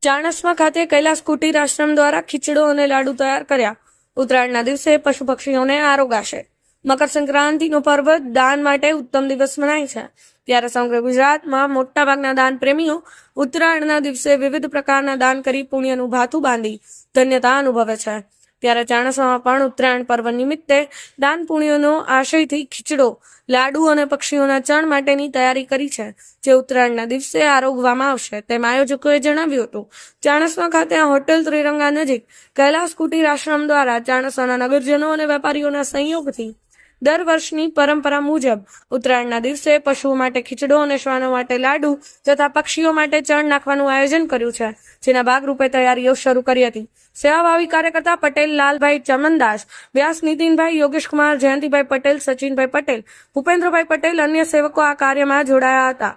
ચાણસ્મા ખાતે કૈલાસ કુટીર આશ્રમ દ્વારા ખીચડો અને લાડુ તૈયાર કર્યા। ઉત્તરાયણના દિવસે પશુ પક્ષીઓને આરોગાશે। મકર સંક્રાંતિનો પર્વ દાન માટે ઉત્તમ દિવસ મનાય છે, ત્યારે સમગ્ર ગુજરાતમાં મોટાભાગના દાન પ્રેમીઓ ઉત્તરાયણના દિવસે વિવિધ પ્રકારના દાન કરી પુણ્યનું ભાથું બાંધી ધન્યતા અનુભવે છે। ત્યારે ચાણસ્મામાં પણ ઉત્તરાયણ પર્વ નિમિત્તે દાન પુણ્યનો આશયથી ખીચડો, લાડુ અને પક્ષીઓના ચણ માટેની તૈયારી કરી છે, જે ઉત્તરાયણના દિવસે આરોગવામાં આવશે, તેમ આયોજકોએ જણાવ્યું હતું। ચાણસ્મા ખાતે હોટેલ ત્રિરંગા નજીક કૈલાસ કુટીર આશ્રમ દ્વારા ચાણસ્માના નગરજનો અને વેપારીઓના સંયોગથી દર વર્ષની પરંપરા મુજબ ઉત્તરાયણના દિવસે પશુઓ માટે ખીચડો અને શ્વાનો માટે લાડુ તથા પક્ષીઓ માટે ચણ નાખવાનું આયોજન કર્યું છે, જેના ભાગરૂપે તૈયારીઓ શરૂ કરી હતી। સેવાભાવી કાર્યકર્તા પટેલ લાલભાઈ ચમનદાસ, વ્યાસ નીતિનભાઈ, યોગેશકુમાર, જયંતિભાઈ પટેલ, સચિનભાઈ પટેલ, ભૂપેન્દ્રભાઈ પટેલ અન્ય સેવકો આ કાર્યમાં જોડાયા હતા।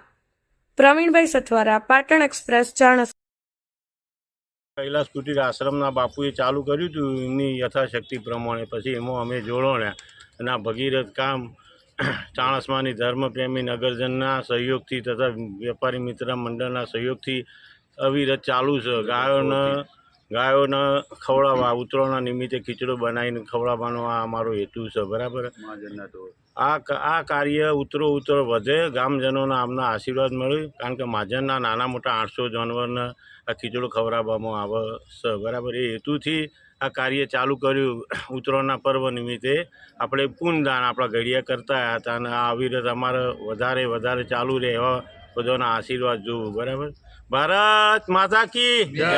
પ્રવીણભાઈ સથવારા, પાટણ એક્સપ્રેસ, ચાણસ્મા। કૈલાસ કુટીર આશ્રમના બાપુએ ચાલુ કર્યું હતું એમની યથાશક્તિ પ્રમાણે, પછી એમાં અમે જોડોણ્યા અને આ ભગીરથ કામ ચાણસ્માની ધર્મપ્રેમી નગરજનના સહયોગથી તથા વેપારી મિત્ર મંડળના સહયોગથી અવિરત ચાલુ છે। ગાયોને ખવડાવવા ઉત્તરાયણના નિમિત્તે ખીચડો બનાવીને ખવડાવવાનો આ અમારો હેતુ છે, બરાબર। આ કાર્ય ઉત્તરો વધે, ગામજનોના આમના આશીર્વાદ મળે, કારણ કે મહાજનના નાના મોટા 800 જાનવરને આ ખીચડો ખવડાવવામાં આવે છે, બરાબર। એ હેતુથી આ કાર્ય ચાલુ કર્યું। ઉત્તરાયણના પર્વ નિમિત્તે આપણે પૂનદાન આપણા ઘડિયા કરતા હતા અને આ અવિરત અમારે વધારે ચાલુ રહે એવા બધાના આશીર્વાદ જોવું, બરાબર। ભારત માતા કી જય।